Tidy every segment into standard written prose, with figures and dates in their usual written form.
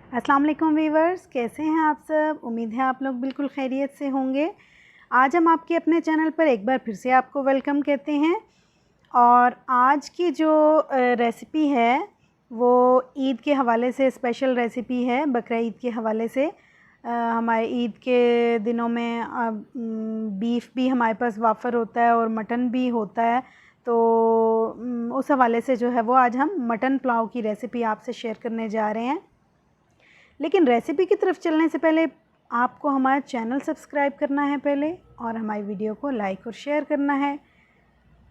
अस्सलाम वालेकुम वीवर्स, कैसे हैं आप सब। उम्मीद है आप लोग बिल्कुल खैरियत से होंगे। आज हम आपके अपने चैनल पर एक बार फिर से आपको वेलकम कहते हैं। और आज की जो रेसिपी है वो ईद के हवाले से स्पेशल रेसिपी है। बकरा ईद के हवाले से हमारे ईद के दिनों में बीफ भी हमारे पास वाफ़र होता है और मटन भी होता है। तो उस हवाले से जो है वो आज हम मटन पुलाव की रेसिपी आपसे शेयर करने जा रहे हैं। लेकिन रेसिपी की तरफ चलने से पहले आपको हमारा चैनल सब्सक्राइब करना है पहले, और हमारी वीडियो को लाइक और शेयर करना है।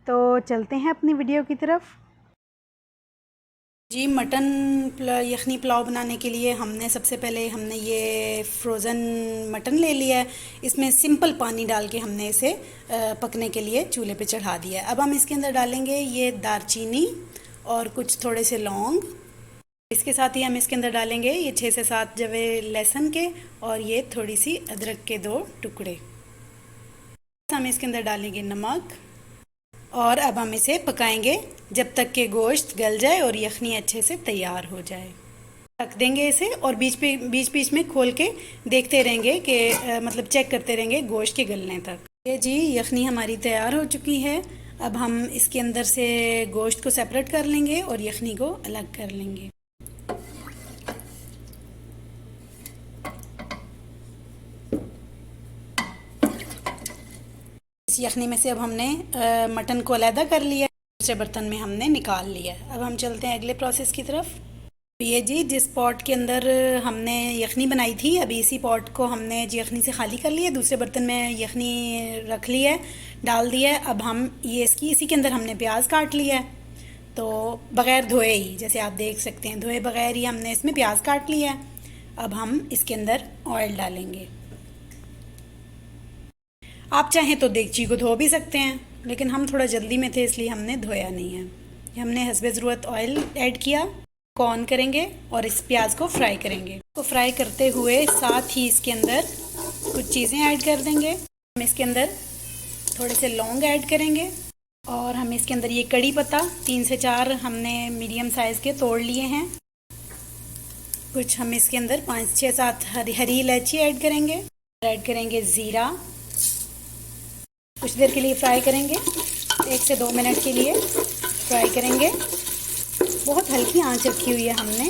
तो चलते हैं अपनी वीडियो की तरफ। जी, मटन यखनी पुलाव बनाने के लिए सबसे पहले हमने ये फ्रोज़न मटन ले लिया है। इसमें सिंपल पानी डाल के हमने इसे पकने के लिए चूल्हे पे चढ़ा दिया है। अब हम इसके अंदर डालेंगे ये दालचीनी और कुछ थोड़े से लौंग। इसके साथ ही हम इसके अंदर डालेंगे ये 6 से 7 जवे लहसुन के और ये थोड़ी सी अदरक के 2 टुकड़े। हम इसके अंदर डालेंगे नमक और अब हम इसे पकाएंगे जब तक कि गोश्त गल जाए और यखनी अच्छे से तैयार हो जाए। रख देंगे इसे और बीच बीच में खोल के देखते रहेंगे कि मतलब चेक करते रहेंगे गोश्त के गलने तक। ये जी यखनी हमारी तैयार हो चुकी है। अब हम इसके अंदर से गोश्त को सेपरेट कर लेंगे और यखनी को अलग कर लेंगे। इस यखनी में से अब हमने मटन को अलहदा कर लिया, दूसरे बर्तन में हमने निकाल लिया। अब हम चलते हैं अगले प्रोसेस की तरफ। ये जी जिस पॉट के अंदर हमने यखनी बनाई थी, अभी इसी पॉट को हमने यखनी से खाली कर लिया, दूसरे बर्तन में यखनी रख ली है, डाल दिया है। अब हम ये इसी के अंदर हमने प्याज काट लिया है, तो बग़ैर धोए ही, जैसे आप देख सकते हैं धोए बग़ैर ही हमने इसमें प्याज काट लिया है। अब हम इसके अंदर ऑयल डालेंगे। आप चाहें तो देगची को धो भी सकते हैं, लेकिन हम थोड़ा जल्दी में थे इसलिए हमने धोया नहीं है। हमने हस्बे ज़रूरत ऑयल ऐड किया, को ऑन करेंगे और इस प्याज को फ्राई करेंगे। तो फ्राई करते हुए साथ ही इसके अंदर कुछ चीज़ें ऐड कर देंगे। हम इसके अंदर थोड़े से लौंग ऐड करेंगे और हम इसके अंदर ये कड़ी पत्ता 3 से 4 हमने मीडियम साइज़ के तोड़ लिए हैं। कुछ हम इसके अंदर 5 से 7 हरी इलायची ऐड करेंगे। ऐड करेंगे ज़ीरा। कुछ देर के लिए फ्राई करेंगे, 1 से 2 मिनट के लिए फ्राई करेंगे। बहुत हल्की आंच रखी हुई है हमने।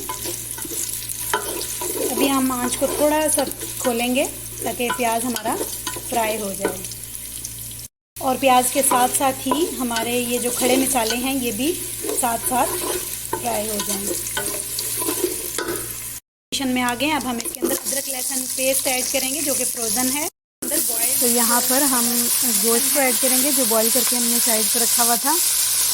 अभी हम आंच को थोड़ा सा खोलेंगे ताकि प्याज हमारा फ्राई हो जाए। और प्याज के साथ साथ ही हमारे ये जो खड़े मसाले हैं ये भी साथ साथ फ्राई हो जाएं। में आ गए। अब हम इसके अंदर अदरक लहसुन पेस्ट ऐड करेंगे जो कि फ्रोज़न है। तो यहाँ पर हम गोश्त को ऐड करेंगे जो बॉईल करके हमने साइड पर रखा हुआ था,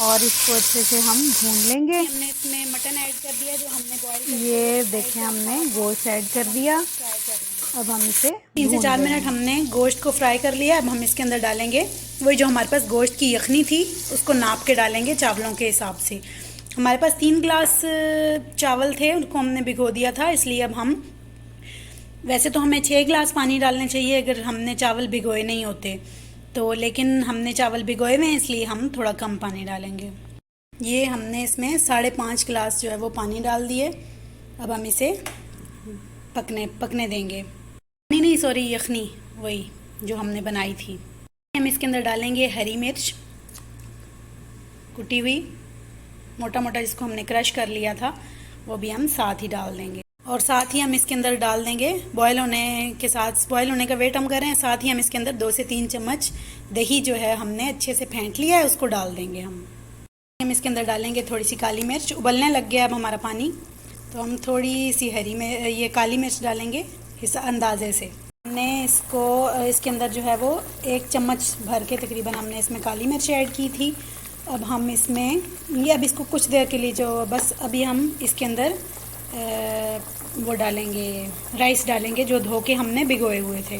और इसको अच्छे से हम भून लेंगे। हमने इसमें मटन ऐड कर दिया जो हमने बॉईल, ये देखें हमने गोश्त ऐड कर दिया। अब हम इसे 3 से 4 मिनट हमने गोश्त को फ्राई कर लिया। अब हम इसके अंदर डालेंगे वही जो हमारे पास गोश्त की यखनी थी, उसको नाप के डालेंगे चावलों के हिसाब से। हमारे पास 3 गिलास चावल थे, उनको हमने भिगो दिया था, इसलिए अब हम, वैसे तो हमें 6 गिलास पानी डालने चाहिए अगर हमने चावल भिगोए नहीं होते तो, लेकिन हमने चावल भिगोए हुए हैं इसलिए हम थोड़ा कम पानी डालेंगे। ये हमने इसमें 5.5 गिलास जो है वो पानी डाल दिए। अब हम इसे पकने देंगे। नहीं सॉरी, यखनी वही जो हमने बनाई थी। हम इसके अंदर डालेंगे हरी मिर्च कुटी हुई मोटा मोटा, जिसको हमने क्रश कर लिया था, वो भी हम साथ ही डाल देंगे। और साथ ही हम इसके अंदर डाल देंगे बॉयल होने का वेट हम कर रहे हैं। साथ ही हम इसके अंदर 2 से 3 चम्मच दही जो है हमने अच्छे से फेंट लिया है, उसको डाल देंगे। हम इसके अंदर डालेंगे थोड़ी सी काली मिर्च। उबलने लग गया अब हमारा पानी, तो हम थोड़ी सी ये काली मिर्च डालेंगे इस अंदाजे से। हमने इसके अंदर जो है वो 1 चम्मच भर के तकरीबन हमने इसमें काली मिर्च ऐड की थी। अब हम इसमें अब इसको कुछ देर के लिए अभी हम इसके अंदर वो डालेंगे, राइस डालेंगे जो धो के हमने भिगोए हुए थे।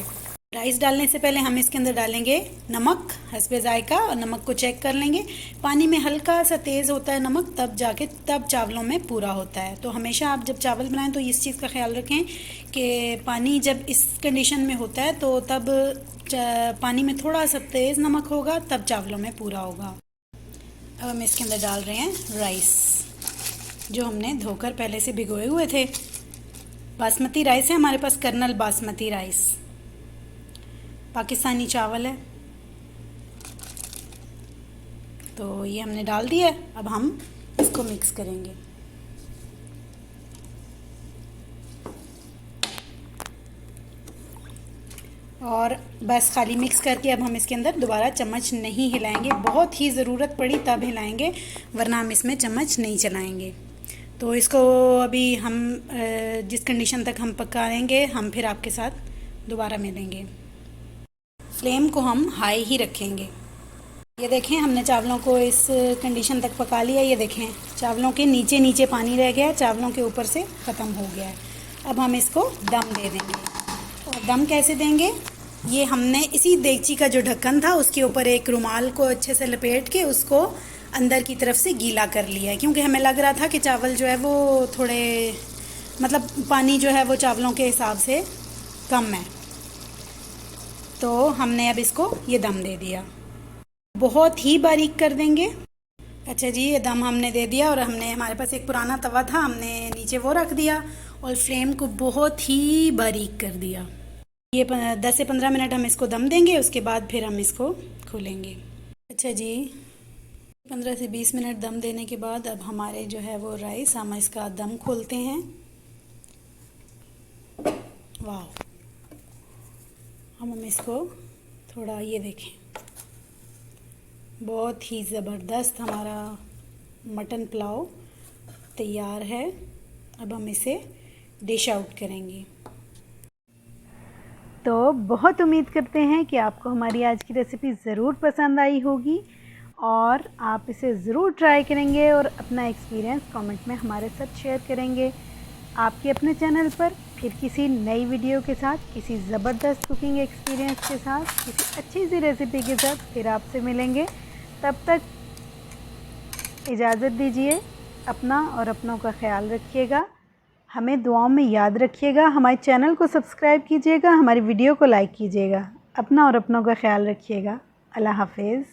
राइस डालने से पहले हम इसके अंदर डालेंगे नमक हस्बे जायका, और नमक को चेक कर लेंगे। पानी में हल्का सा तेज़ होता है नमक, तब चावलों में पूरा होता है। तो हमेशा आप जब चावल बनाएं तो इस चीज़ का ख्याल रखें कि पानी जब इस कंडीशन में होता है तो तब पानी में थोड़ा सा तेज़ नमक होगा, तब चावलों में पूरा होगा। अब हम इसके अंदर डाल रहे हैं राइस जो हमने धोकर पहले से भिगोए हुए थे। बासमती राइस है हमारे पास, कर्नल बासमती राइस, पाकिस्तानी चावल है। तो ये हमने डाल दिया है, अब हम इसको मिक्स करेंगे। और बस खाली मिक्स करके अब हम इसके अंदर दोबारा चम्मच नहीं हिलाएंगे, बहुत ही ज़रूरत पड़ी तब हिलाएंगे, वरना हम इसमें चम्मच नहीं चलाएंगे। तो इसको अभी हम जिस कंडीशन तक हम पकाएंगे हम फिर आपके साथ दोबारा मिलेंगे। फ्लेम को हम हाई ही रखेंगे। ये देखें हमने चावलों को इस कंडीशन तक पका लिया। ये देखें चावलों के नीचे नीचे पानी रह गया है, चावलों के ऊपर से ख़त्म हो गया है। अब हम इसको दम दे देंगे। और दम कैसे देंगे, ये हमने इसी देगची का जो ढक्कन था उसके ऊपर एक रुमाल को अच्छे से लपेट के उसको अंदर की तरफ से गीला कर लिया है, क्योंकि हमें लग रहा था कि चावल जो है वो थोड़े मतलब पानी जो है वो चावलों के हिसाब से कम है। तो हमने अब इसको ये दम दे दिया, बहुत ही बारीक कर देंगे। अच्छा जी, ये दम हमने दे दिया और हमने हमारे पास एक पुराना तवा था, हमने नीचे वो रख दिया और फ्लेम को बहुत ही बारीक कर दिया। ये 10 से 15 मिनट हम इसको दम देंगे, उसके बाद फिर हम इसको खोलेंगे। अच्छा जी, 15 से 20 मिनट दम देने के बाद अब हमारे जो है वो राइस, हम इसका दम खोलते हैं। वाह, हम इसको थोड़ा, ये देखें बहुत ही ज़बरदस्त हमारा मटन पुलाव तैयार है। अब हम इसे डिश आउट करेंगे। तो बहुत उम्मीद करते हैं कि आपको हमारी आज की रेसिपी ज़रूर पसंद आई होगी और आप इसे ज़रूर ट्राई करेंगे और अपना एक्सपीरियंस कमेंट में हमारे साथ शेयर करेंगे। आपके अपने चैनल पर फिर किसी नई वीडियो के साथ, किसी ज़बरदस्त कुकिंग एक्सपीरियंस के साथ, किसी अच्छी सी रेसिपी के साथ फिर आपसे मिलेंगे। तब तक इजाज़त दीजिए, अपना और अपनों का ख्याल रखिएगा, हमें दुआओं में याद रखिएगा, हमारे चैनल को सब्सक्राइब कीजिएगा, हमारी वीडियो को लाइक कीजिएगा। अपना और अपनों का ख्याल रखिएगा। अल्लाह हाफ़िज़।